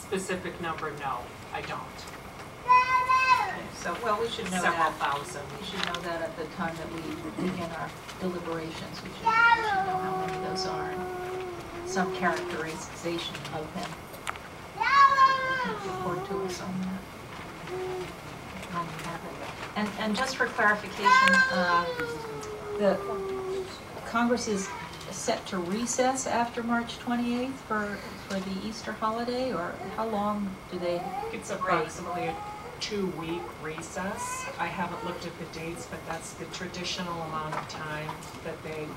specific number, no, I don't. So, well, we should know Several that. thousand. We should know that at the time that we begin our deliberations. We should know how many those are and some characterization of them. Report to us on that. When you have it. And just for clarification, the Congress is set to recess after March 28th for the Easter holiday, or how long do they? It's approximately a 2-week recess. I haven't looked at the dates, but that's the traditional amount of time that they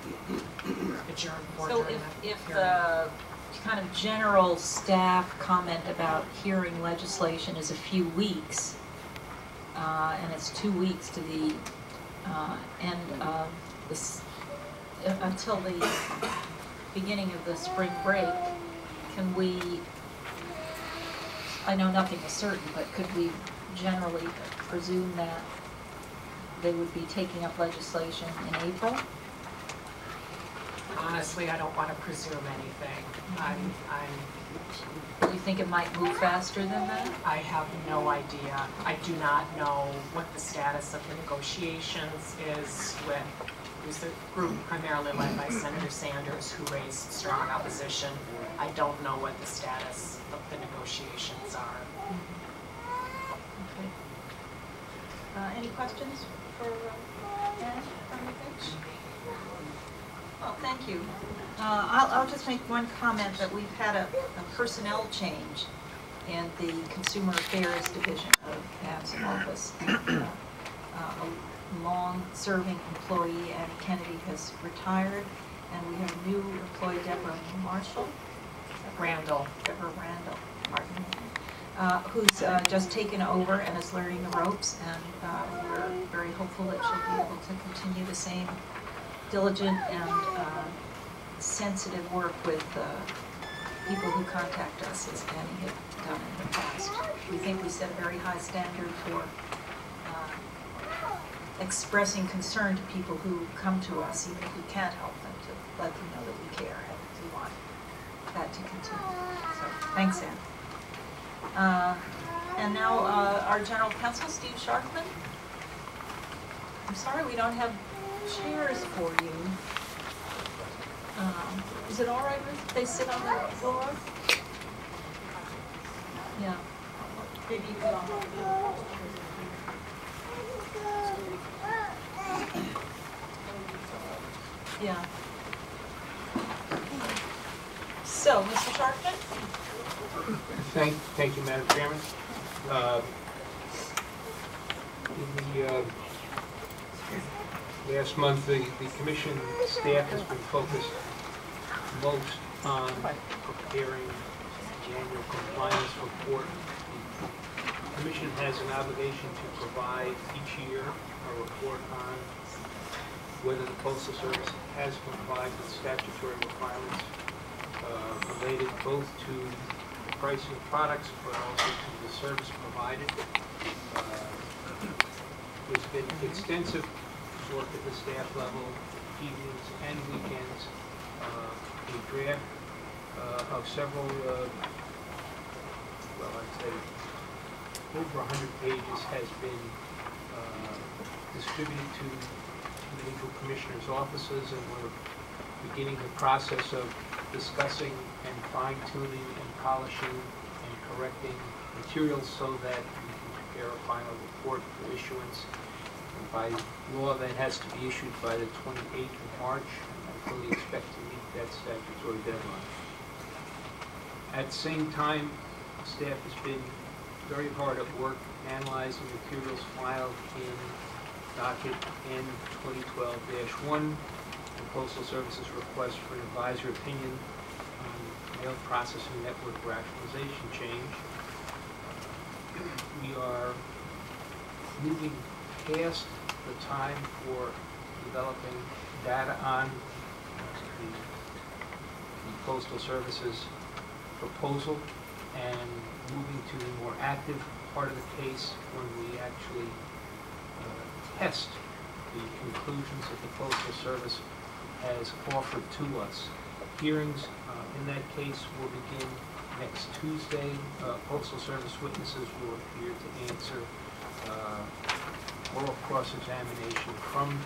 adjourn for. So during if that the kind of general staff comment about hearing legislation is a few weeks, and it's 2 weeks to the end of this, until the beginning of the spring break, can we, I know nothing is certain, but could we generally presume that they would be taking up legislation in April? Honestly, I don't want to presume anything. Do you think it might move faster than that? I have no idea. I do not know what the status of the negotiations is with, who's the group primarily led by Senator Sanders, who raised strong opposition. I don't know what the status of the negotiations are. Okay. Any questions for Anne from the bench? Well, thank you. I'll just make one comment that we've had a personnel change in the Consumer Affairs Division of Anne's office. A long-serving employee, Annie Kennedy, has retired, and we have a new employee, Deborah Marshall. Deborah Randall, pardon me. Who's just taken over and is learning the ropes, and we're very hopeful that she'll be able to continue the same diligent and sensitive work with people who contact us, as Annie had done in the past. We think we set a very high standard for expressing concern to people who come to us, even if we can't help them, to let them know that we care and we want that to continue. So, thanks, Anne. And now our General Counsel, Steve Sharkman. I'm sorry we don't have chairs for you. Is it all right if they sit on the floor? Yeah. Maybe you could all. Yeah. So, Mr. Sharkman? Thank you, Madam Chairman. In the last month, the Commission staff has been focused most on preparing the annual compliance report. The Commission has an obligation to provide each year a report on whether the Postal Service has complied with statutory requirements related both to the pricing of products but also to the service provided. There's been extensive work at the staff level, evenings and weekends. A draft of several, well, I'd say over 100 pages has been distributed to individual commissioners' offices, and we're beginning the process of discussing and fine-tuning and polishing and correcting materials so that we can prepare a final report for issuance. And by law, that has to be issued by the 28th of March. I fully expect to meet that statutory deadline. At the same time, staff has been very hard at work analyzing materials filed in docket N 2012-1, the Postal Service's request for an advisory opinion on mail processing network rationalization change. We are moving past the time for developing data on the Postal Service's proposal and moving to the more active part of the case when we actually test the conclusions that the Postal Service has offered to us. Hearings in that case will begin next Tuesday. Postal Service witnesses will appear to answer oral cross-examination from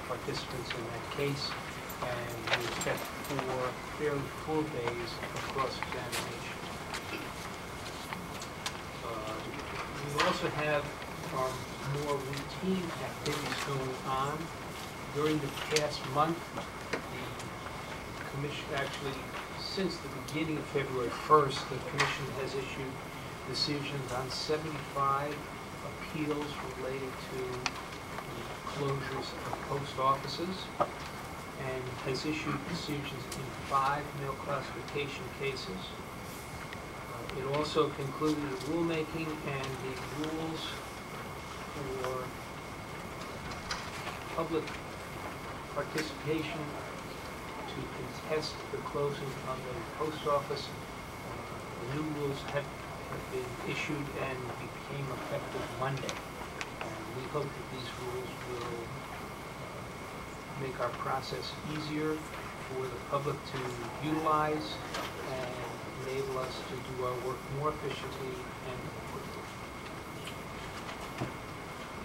participants in that case, and we expect 4 fairly full days of cross-examination. We also have our more routine activities going on. During the past month, the Commission, actually since the beginning of February 1st, the Commission has issued decisions on 75 appeals related to the closures of post offices, and has issued decisions in 5 mail classification cases. It also concluded rulemaking, and the rules for public participation to contest the closing of a post office. The new rules have been issued and became effective Monday. We hope that these rules will make our process easier for the public to utilize and enable us to do our work more efficiently and quickly.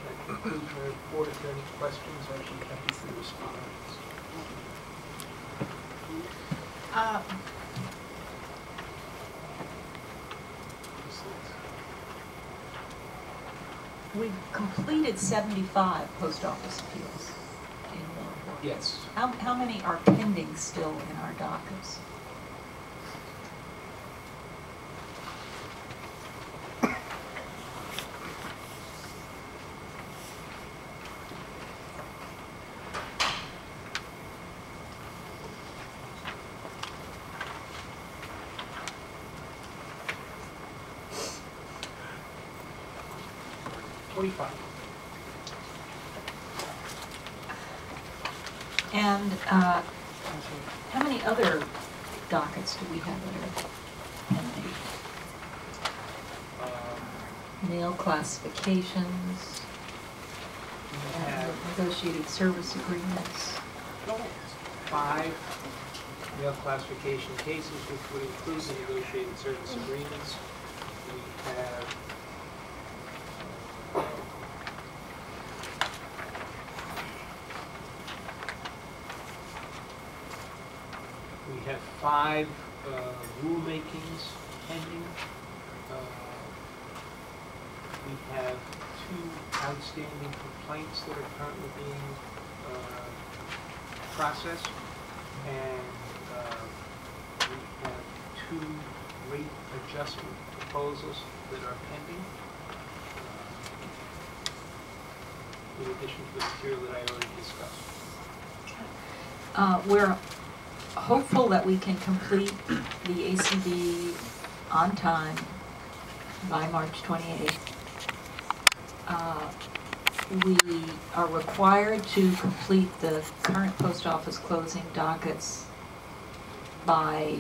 That concludes my report. If there are any questions, I'd be happy to respond. We've completed 75 post office appeals in Millport. Yes. How many are pending still in our dockets? And how many other dockets do we have that are pending? Mail classifications, We have negotiated service agreements. 5 mail classification cases, which would include the negotiated service agreements. We have 5 rulemakings pending. We have 2 outstanding complaints that are currently being processed, and we have 2 rate adjustment proposals that are pending, in addition to the material that I already discussed. We're hopeful that we can complete the ACD on time by March 28th. We are required to complete the current post office closing dockets by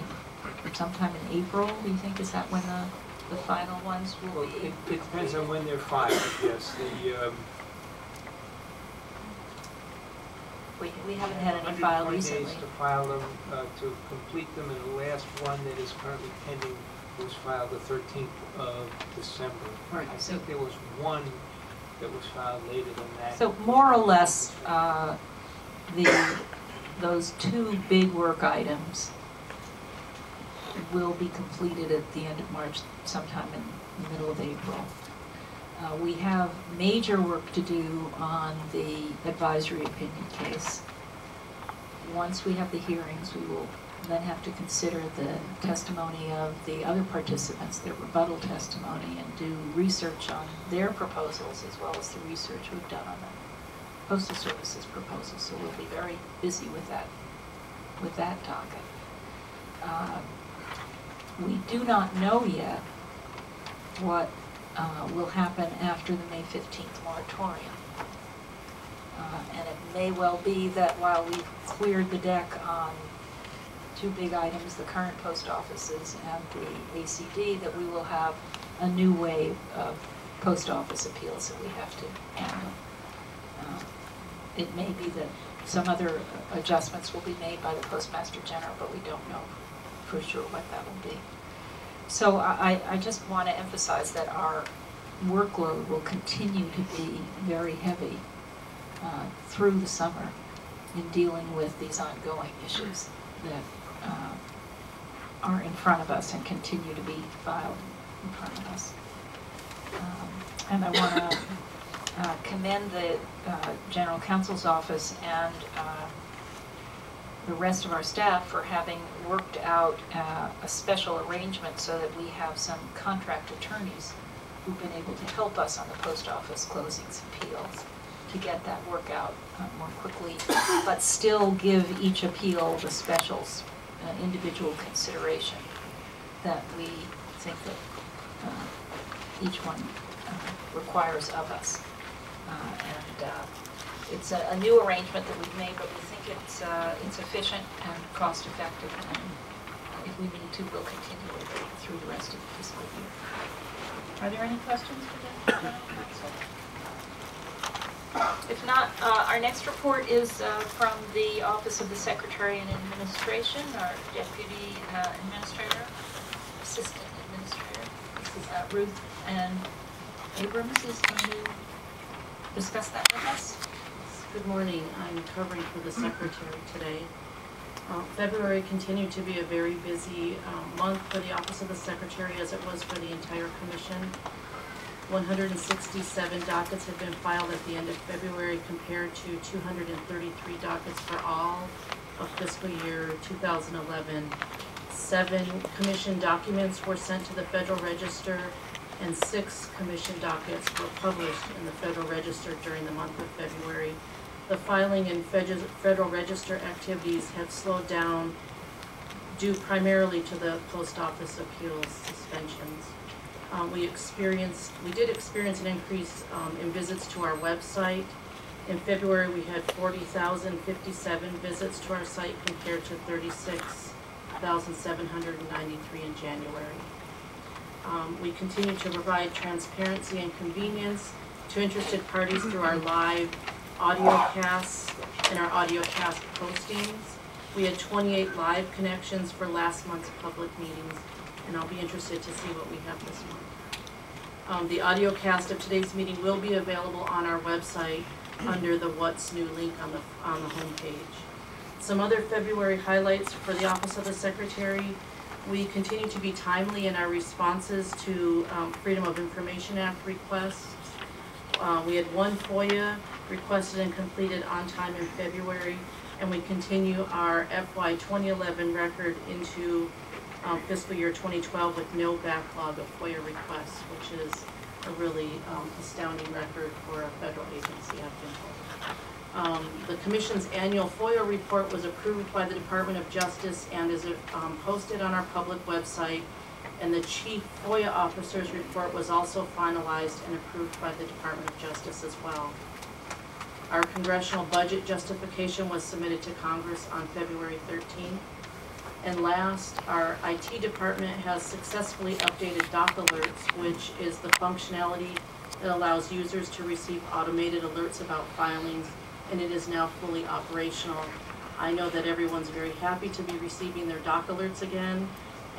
sometime in April, do you think? Is that when the final ones will be? It depends on when they're filed, yes. We haven't had any filed 120 recently. days to file them, to complete them, and the last one that is currently pending was filed the 13th of December. Right. I think there was one that was filed later than that. So more or less, those 2 big work items will be completed at the end of March, sometime in the middle of April. We have major work to do on the advisory opinion case. Once we have the hearings, we will then have to consider the testimony of the other participants, their rebuttal testimony, and do research on their proposals as well as the research we've done on the Postal Service's proposals. So we'll be very busy with that docket. We do not know yet what will happen after the May 15th moratorium. And it may well be that while we've cleared the deck on 2 big items, the current post offices and the ACD, that we will have a new wave of post office appeals that we have to handle. It may be that some other adjustments will be made by the Postmaster General, but we don't know for sure what that will be. So I just want to emphasize that our workload will continue to be very heavy through the summer in dealing with these ongoing issues that are in front of us and continue to be filed in front of us. And I want to commend the General Counsel's Office and the rest of our staff for having worked out a special arrangement so that we have some contract attorneys who've been able to help us on the post office closings appeals to get that work out more quickly, but still give each appeal the specials individual consideration that we think that each one requires of us. It's a new arrangement that we've made, but we think it's efficient and cost effective, and if we need to, we'll continue it through the rest of the fiscal year. Are there any questions for the General Counsel? If not, our next report is from the Office of the Secretary and Administration, our Deputy Administrator, Assistant Administrator. This is Ruth Ann Abrams is going to discuss that with us. Good morning. I'm covering for the Secretary today. February continued to be a very busy month for the Office of the Secretary, as it was for the entire Commission. 167 dockets have been filed at the end of February compared to 233 dockets for all of fiscal year 2011. 7 Commission documents were sent to the Federal Register, and 6 Commission dockets were published in the Federal Register during the month of February. The filing and Federal Register activities have slowed down due primarily to the post office appeals suspensions. We did experience an increase in visits to our website. In February, we had 40,057 visits to our site compared to 36,793 in January. We continue to provide transparency and convenience to interested parties through our live audio casts and our audio cast postings. We had 28 live connections for last month's public meetings, and I'll be interested to see what we have this month. The audio cast of today's meeting will be available on our website under the What's New link on the homepage. Some other February highlights for the Office of the Secretary. We continue to be timely in our responses to Freedom of Information Act requests. We had 1 FOIA requested and completed on time in February, and we continue our FY 2011 record into fiscal year 2012 with no backlog of FOIA requests, which is a really astounding record for a federal agency, I've been told. The Commission's annual FOIA report was approved by the Department of Justice and is posted on our public website, and the Chief FOIA Officer's report was also finalized and approved by the Department of Justice as well. Our congressional budget justification was submitted to Congress on February 13th. And last, our IT department has successfully updated Doc Alerts, which is the functionality that allows users to receive automated alerts about filings, and it is now fully operational. I know that everyone's very happy to be receiving their Doc Alerts again,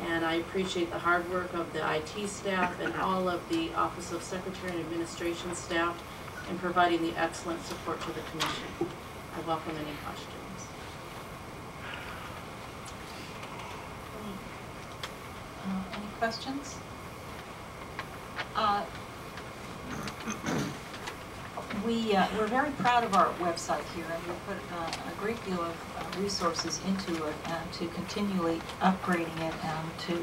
and I appreciate the hard work of the IT staff and all of the Office of Secretary and Administration staff in providing the excellent support to the Commission. I welcome any questions. Any questions? We're very proud of our website here, and we put a great deal of resources into it, and to continually upgrading it, and to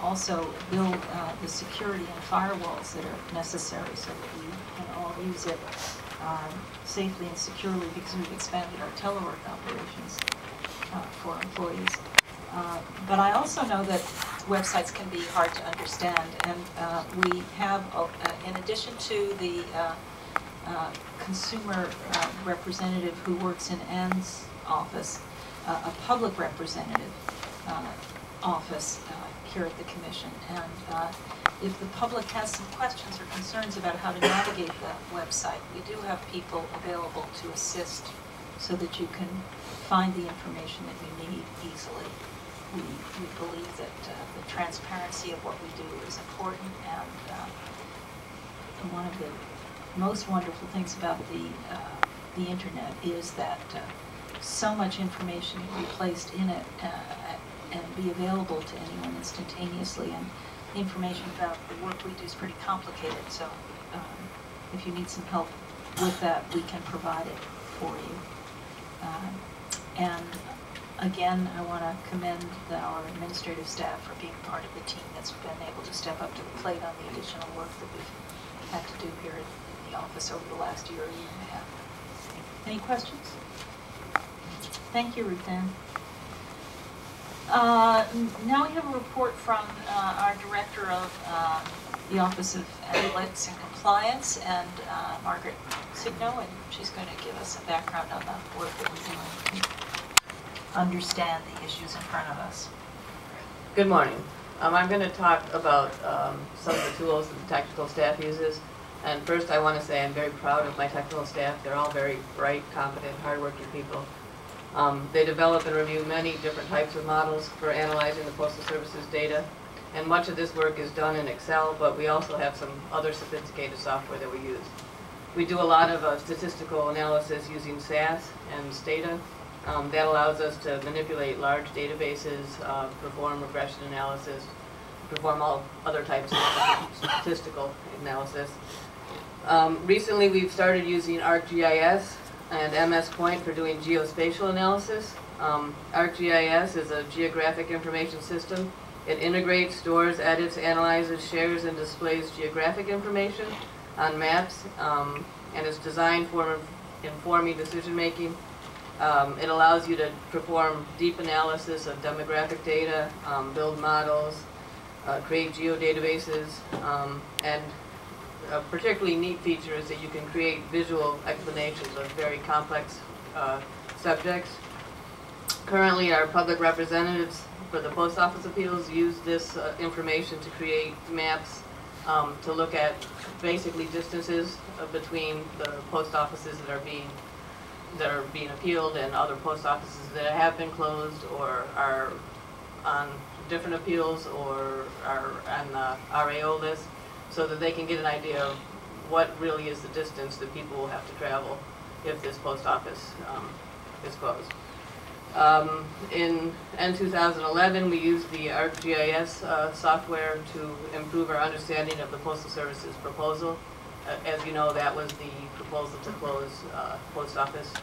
also build the security and firewalls that are necessary so that we can all use it safely and securely, because we've expanded our telework operations for employees. But I also know that websites can be hard to understand, and we have, in addition to the consumer representative who works in Ann's office, a public representative office here at the Commission. And if the public has some questions or concerns about how to navigate the website, we do have people available to assist so that you can find the information that you need easily. we believe that the transparency of what we do is important, and one of the most wonderful things about the internet is that so much information can be placed in it and be available to anyone instantaneously, and the information about the work we do is pretty complicated, so if you need some help with that, we can provide it for you. And again, I want to commend our administrative staff for being part of the team that's been able to step up to the plate on the additional work that we've had to do here in the office over the last year and a half. Any questions? Thank you, Ruth Ann. Now we have a report from our Director of the Office of Analytics and Compliance, and Margaret Signo, and she's going to give us a background on the work that we're doing to understand the issues in front of us. Good morning. I'm going to talk about some of the tools that the technical staff uses. And first I want to say I'm very proud of my technical staff. They're all very bright, competent, hardworking people. They develop and review many different types of models for analyzing the Postal Service's data. And much of this work is done in Excel, but we also have some other sophisticated software that we use. We do a lot of statistical analysis using SAS and Stata. That allows us to manipulate large databases, perform regression analysis, perform all other types of statistical analysis. Recently we've started using ArcGIS and MS Point for doing geospatial analysis. ArcGIS is a geographic information system. It integrates, stores, edits, analyzes, shares, and displays geographic information on maps, and is designed for informing decision making. It allows you to perform deep analysis of demographic data, build models, create geodatabases, and a particularly neat feature is that you can create visual explanations of very complex subjects. Currently, our public representatives for the post office appeals use this information to create maps to look at basically distances between the post offices that are being appealed and other post offices that have been closed or are on different appeals or are on the RAO list, so that they can get an idea of what really is the distance that people will have to travel if this post office is closed. In 2011, we used the ArcGIS software to improve our understanding of the Postal Service's proposal. As you know, that was the proposal to close post offices.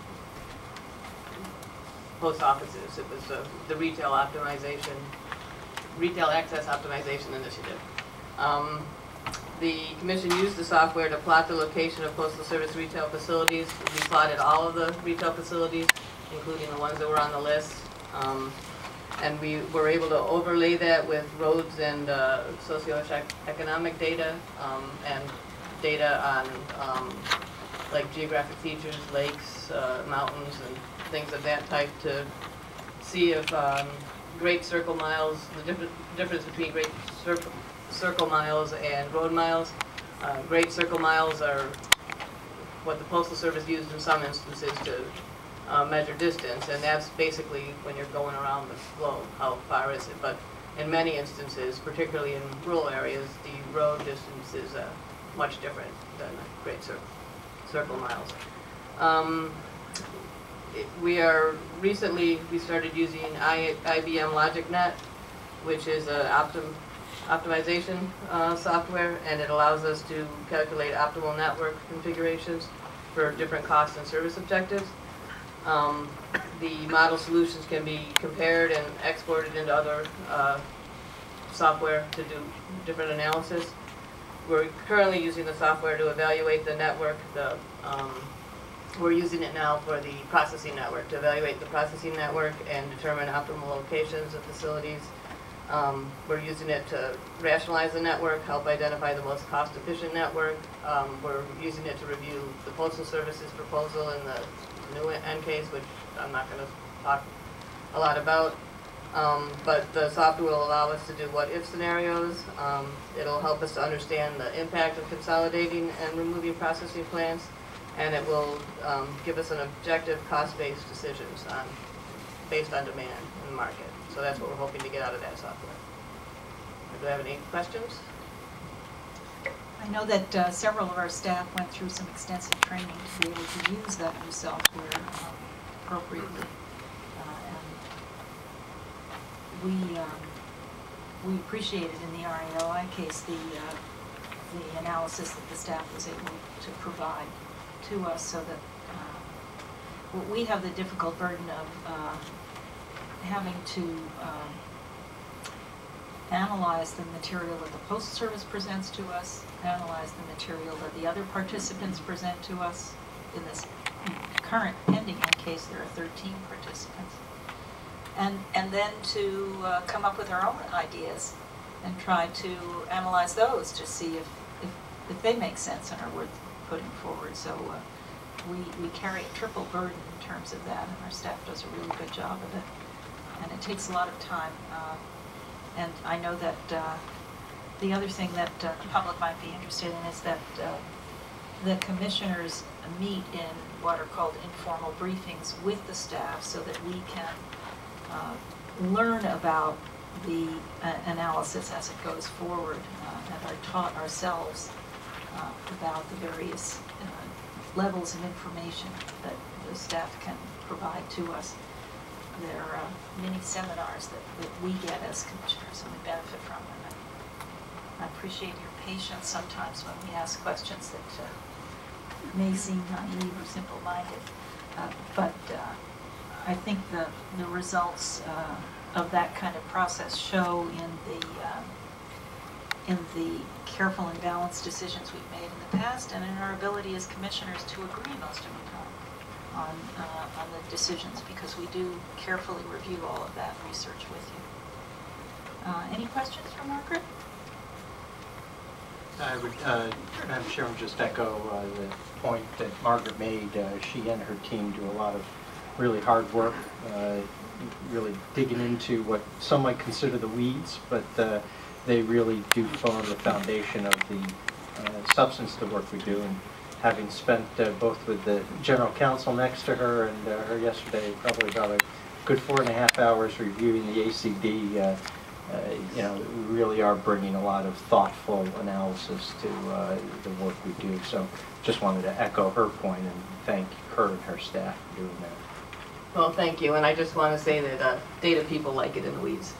It was the retail access optimization initiative. The Commission used the software to plot the location of Postal Service retail facilities. We plotted all of the retail facilities, including the ones that were on the list. And we were able to overlay that with roads and socioeconomic data and data on like geographic features, lakes, mountains, and things of that type to see if Great Circle Miles, the difference between Great Circle Miles and road miles. Great Circle Miles are what the Postal Service used in some instances to measure distance, and that's basically when you're going around the globe, how far is it. But in many instances, particularly in rural areas, the road distance is much different than Great Circle Miles. We started using IBM LogicNet, which is an optimization software, and it allows us to calculate optimal network configurations for different cost and service objectives. The model solutions can be compared and exported into other software to do different analysis. We're currently using the software to evaluate the network. We're using it now for the processing network, to evaluate the processing network and determine optimal locations of facilities. We're using it to rationalize the network, help identify the most cost-efficient network. We're using it to review the Postal Service's proposal in the new end case, which I'm not going to talk a lot about. But the software will allow us to do what-if scenarios. It'll help us to understand the impact of consolidating and removing processing plants, and it will give us an objective cost-based decisions on based on demand in the market. So that's what we're hoping to get out of that software. Do I have any questions? I know that several of our staff went through some extensive training to be able to use that new software appropriately. And we appreciated in the RAOI case the analysis that the staff was able to provide to us, so that we have the difficult burden of having to analyze the material that the Postal Service presents to us, analyze the material that the other participants present to us. In this current pending case, there are 13 participants. And then to come up with our own ideas and try to analyze those to see if they make sense and are worth putting forward. So we carry a triple burden in terms of that, and our staff does a really good job of it. And it takes a lot of time. And I know that the other thing that the public might be interested in is that the commissioners meet in what are called informal briefings with the staff, so that we can learn about the analysis as it goes forward, and are taught ourselves about the various levels of information that the staff can provide to us. There are many seminars that we get as commissioners and we benefit from, and I appreciate your patience sometimes when we ask questions that may seem naive or simple-minded, but I think the results of that kind of process show in the careful and balanced decisions we've made in the past, and in our ability as commissioners to agree most of the time on the decisions, because we do carefully review all of that research with you. Any questions for Margaret? I would, Madam Chairman, just echo the point that Margaret made. She and her team do a lot of really hard work, really digging into what some might consider the weeds, but they really do form the foundation of the substance of the work we do. And having spent both with the General Counsel next to her and her yesterday, probably about a good 4.5 hours reviewing the ACD, you know, we really are bringing a lot of thoughtful analysis to the work we do. So just wanted to echo her point and thank her and her staff for doing that. Well, thank you, and I just want to say that data people like it in the weeds.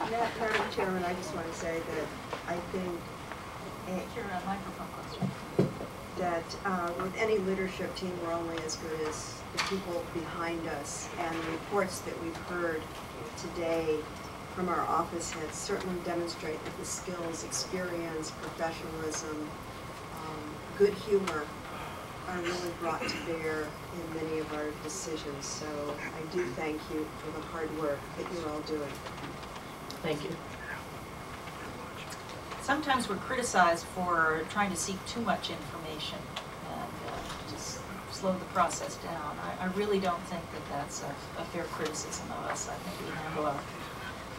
Madam Chairman, I just want to say that I think that with any leadership team, we're only as good as the people behind us, and the reports that we've heard today from our office heads certainly demonstrate that the skills, experience, professionalism, good humor are really brought to bear in many of our decisions. So I do thank you for the hard work that you're all doing. Thank you. Sometimes we're criticized for trying to seek too much information and just slow the process down. I really don't think that that's a fair criticism of us. I think we handle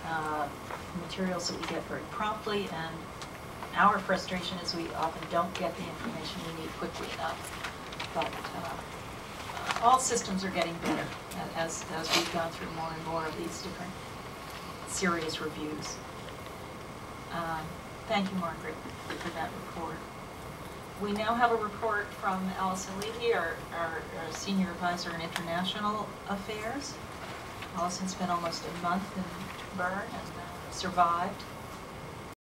our materials that we get very promptly, and our frustration is we often don't get the information we need quickly enough. But all systems are getting better as we've gone through more and more of these different serious reviews. Thank you, Margaret, for that report. We now have a report from Allison Levy, our Senior Advisor in International Affairs. Allison spent almost a month in Bern and survived.